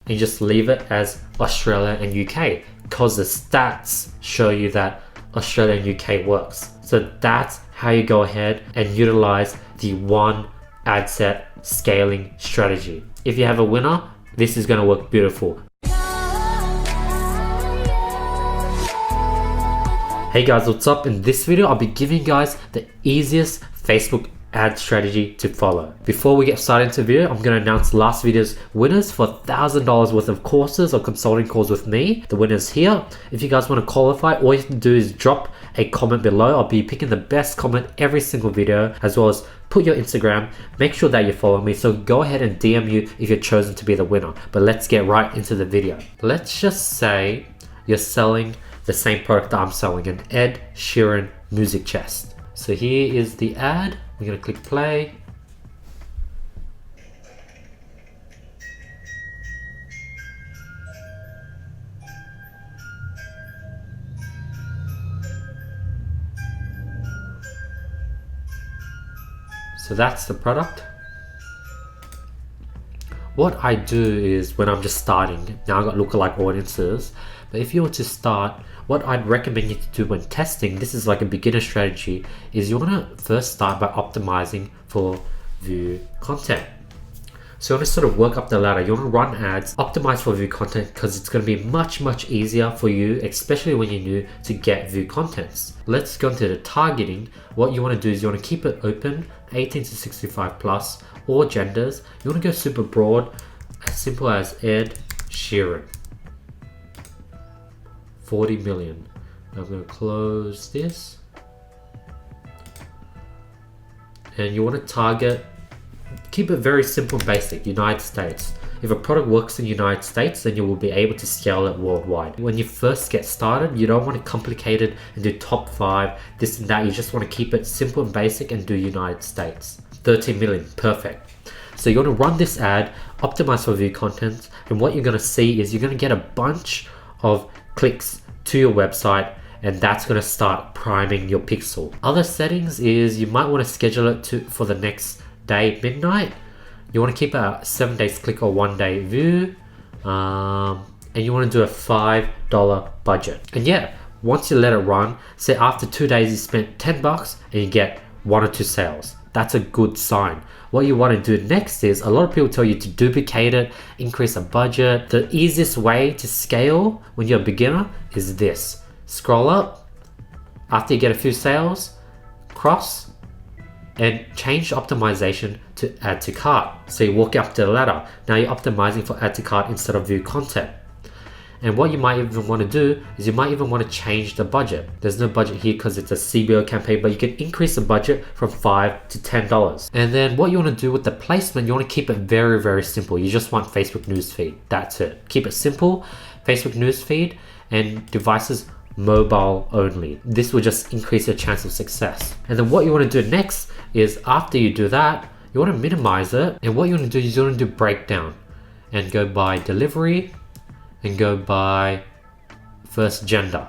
and you just leave it as Australia and UK because the stats show you that Australia and UK works. So that's how you go ahead and utilize the one ad set scaling strategy. If you have a winner, this is going to work beautiful. Hey guys, what's up? In this video, I'll be giving you guys the easiest Facebook ad strategy to follow. Before we get started into the video, I'm going to announce last video's winners for $1,000 worth of courses or consulting calls with me. The winner's here. If you guys want to qualify, all you have to do is drop a comment below. I'll be picking the best comment every single video, as well as put your Instagram. Make sure that you follow me, so go ahead and DM you if you're chosen to be the winner. But let's get right into the video. Let's just say you're selling the same product that I'm selling, an Ed Sheeran music chest. So here is the ad. We're going to click play. So that's the product. What I do is when I'm just starting, now I've got lookalike audiences, but if you were to start, what I'd recommend you to do when testing, this is like a beginner strategy, is you want to first start by optimizing for view content. So you want to sort of work up the ladder. You want to run ads, optimize for view content, because it's going to be much easier for you, especially when you're new, to get view contents. Let's go into the targeting. What you want to do is you want to keep it open, 18 to 65 plus, or genders. You want to go super broad, as simple as Ed Sheeran. 40 million. I'm going to close this. And you want to target, keep it very simple and basic, United States. If a product works in the United States, then you will be able to scale it worldwide. When you first get started, you don't want to complicate it and do top 5, this and that. You just want to keep it simple and basic and do United States. 13 million, perfect. So you're going to run this ad, optimize for view content, and what you're going to see is you're going to get a bunch of clicks to your website, and that's going to start priming your pixel. Other settings is you might want to schedule it for the next day midnight. You want to keep it a 7 days click or 1 day view, and you want to do a $5 budget. And yeah, once you let it run, say after 2 days you spent $10 and you get 1 or 2 sales. That's a good sign. What you want to do next is, a lot of people tell you to duplicate it, increase the budget. The easiest way to scale when you're a beginner is this. Scroll up, after you get a few sales, cross, and change optimization to add to cart. So you walk up the ladder. Now you're optimizing for add to cart instead of view content. And what you might even want to do is you might even want to change the budget. There's no budget here because it's a CBO campaign, but you can increase the budget from $5 to $10. And then what you want to do with the placement, you want to keep it very simple. You just want Facebook newsfeed. That's it. Keep it simple. Facebook newsfeed and devices mobile only. This will just increase your chance of success. And then what you want to do next is, after you do that, you want to minimize it. And what you want to do is you want to do breakdown and go by delivery and go by first gender.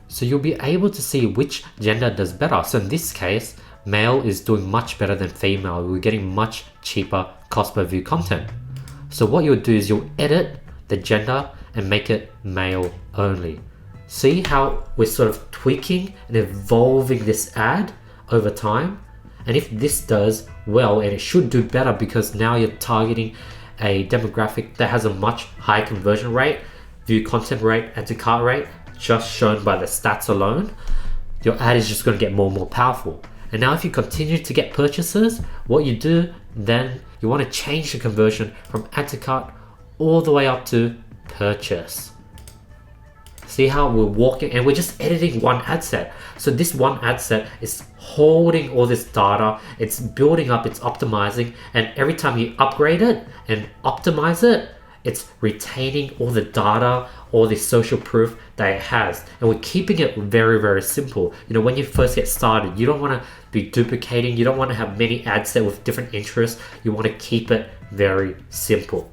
So you'll be able to see which gender does better. So in this case, male is doing much better than female. We're getting much cheaper cost per view content. So what you'll do is you'll edit the gender and make it male only. See how we're sort of tweaking and evolving this ad over time? And if this does well, and it should do better because now you're targeting a demographic that has a much higher conversion rate, view content rate, add to cart rate, just shown by the stats alone, your ad is just going to get more and more powerful. And now if you continue to get purchases, what you do then, you want to change the conversion from add to cart all the way up to purchase. See how we're walking and we're just editing one ad set. So this one ad set is holding all this data, it's building up, it's optimizing, and every time you upgrade it and optimize it, it's retaining all the data, all the social proof that it has. And we're keeping it very simple. You know, when you first get started, you don't want to be duplicating, you don't want to have many ad sets with different interests, you want to keep it very simple.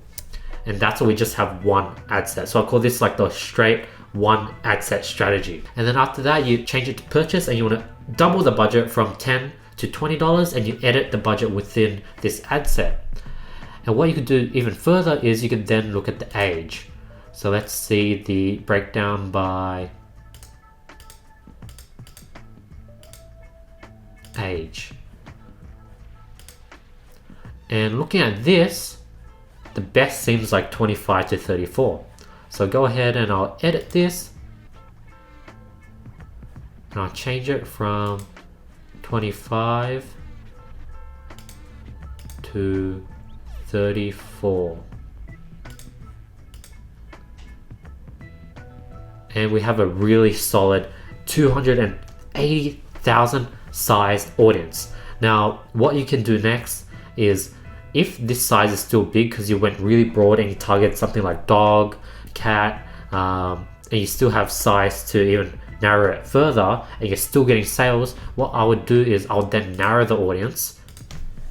And that's why we just have one ad set. So I call this like the straight one ad set strategy. And then after that, you change it to purchase and you want to double the budget from $10 to $20 and you edit the budget within this ad set. And what you could do even further is you could then look at the age. So let's see the breakdown by age. And looking at this, the best seems like 25 to 34. So go ahead and I'll edit this. And I'll change it from 25 to 34. And we have a really solid 280,000 sized audience. Now, what you can do next is, if this size is still big because you went really broad and you target something like dog, cat, and you still have size to even narrow it further and you're still getting sales, what I would do is I'll then narrow the audience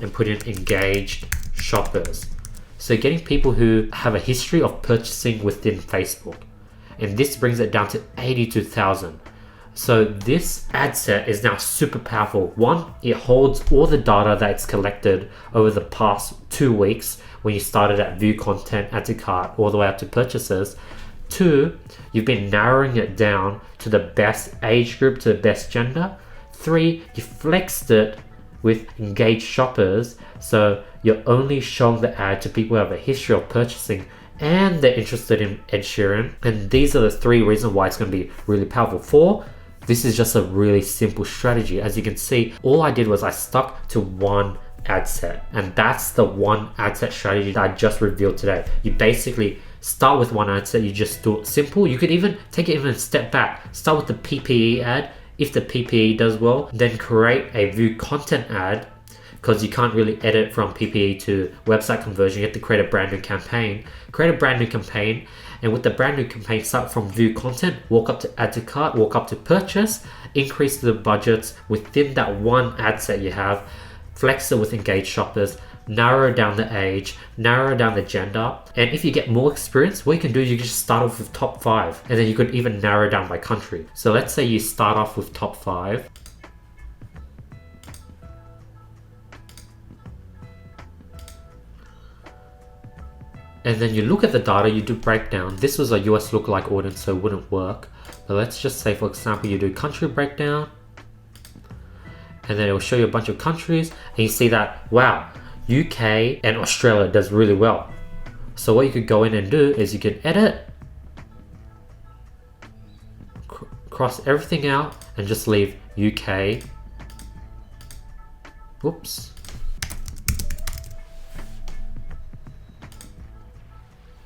and put in engaged shoppers. So getting people who have a history of purchasing within Facebook. And this brings it down to 82,000. So this ad set is now super powerful. One, it holds all the data that it's collected over the past 2 weeks when you started at view content, add to cart, all the way up to purchases. Two, you've been narrowing it down to the best age group, to the best gender. Three, you flexed it with engaged shoppers, so you're only showing the ad to people who have a history of purchasing and they're interested in Ed Sheeran. And these are the 3 reasons why it's going to be really powerful. 4, this is just a really simple strategy. As you can see, all I did was I stuck to one ad set, and that's the one ad set strategy that I just revealed today. You basically start with one ad set, you just do it simple. You could even take it even a step back. Start with the PPE ad. If the PPE does well, then create a view content ad, because you can't really edit from PPE to website conversion. You have to create a brand new campaign. Create a brand new campaign, and with the brand new campaign, start from view content, walk up to add to cart, walk up to purchase, increase the budgets within that one ad set you have, flex it with engaged shoppers, narrow down the age, narrow down the gender. And if you get more experience, what you can do is you can just start off with top 5, and then you could even narrow down by country. So let's say you start off with top 5. And then you look at the data, you do breakdown. This was a US lookalike audience, so it wouldn't work. But let's just say, for example, you do country breakdown, and then it will show you a bunch of countries, and you see that, wow, UK and Australia does really well. So what you could go in and do is you can edit, cross everything out, and just leave UK. Whoops.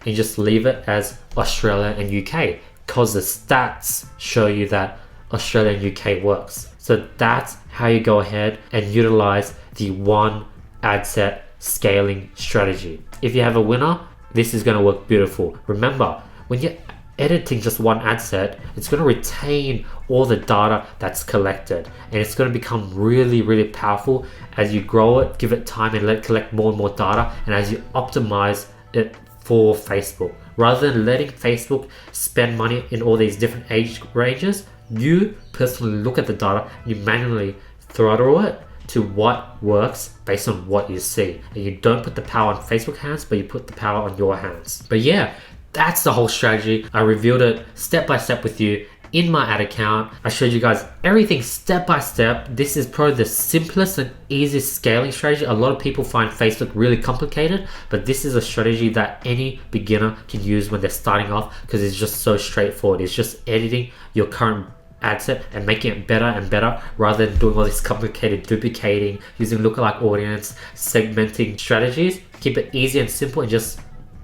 And just leave it as Australia and UK, because the stats show you that Australia and UK works. So that's how you go ahead and utilize the one ad set scaling strategy. If you have a winner, this is going to work beautiful. Remember, when you're editing just one ad set, it's going to retain all the data that's collected, and it's going to become really, really powerful as you grow it, give it time, and let it collect more and more data, and as you optimize it for Facebook. Rather than letting Facebook spend money in all these different age ranges, you personally look at the data, you manually throttle it to what works based on what you see. And you don't put the power on Facebook's hands, but you put the power on your hands. But yeah, that's the whole strategy. I revealed it step by step with you in my ad account. I showed you guys everything step by step. This is probably the simplest and easiest scaling strategy. A lot of people find Facebook really complicated, but this is a strategy that any beginner can use when they're starting off, because it's just so straightforward. It's just editing your current ad set and making it better and better, rather than doing all this complicated duplicating, using lookalike audience, segmenting strategies. Keep it easy and simple, and just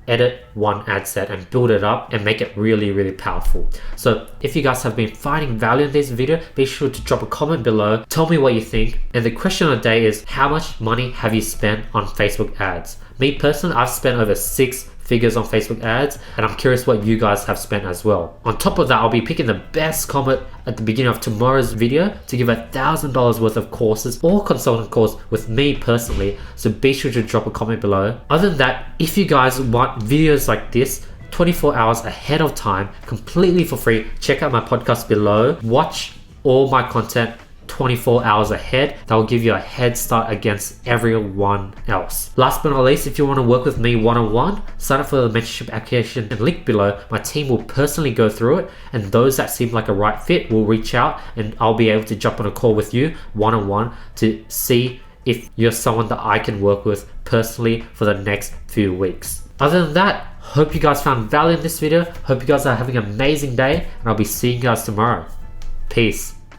edit one ad set and build it up and make it really, really powerful. So if you guys have been finding value in this video, be sure to drop a comment below. Tell me what you think. And the question of the day is, how much money have you spent on Facebook ads? Me personally, I've spent over 6 figures on Facebook ads, and I'm curious what you guys have spent as well. On top of that, I'll be picking the best comment at the beginning of tomorrow's video to give $1,000 worth of courses or consultant course with me personally, so be sure to drop a comment below. Other than that, if you guys want videos like this 24 hours ahead of time, completely for free, check out my podcast below. Watch all my content 24 hours ahead. That will give you a head start against everyone else. Last but not least, if you want to work with me one-on-one, sign up for the mentorship application and link below. My team will personally go through it, and those that seem like a right fit will reach out, and I'll be able to jump on a call with you one-on-one to see if you're someone that I can work with personally for the next few weeks. Other than that, hope you guys found value in this video. Hope you guys are having an amazing day, and I'll be seeing you guys tomorrow. Peace.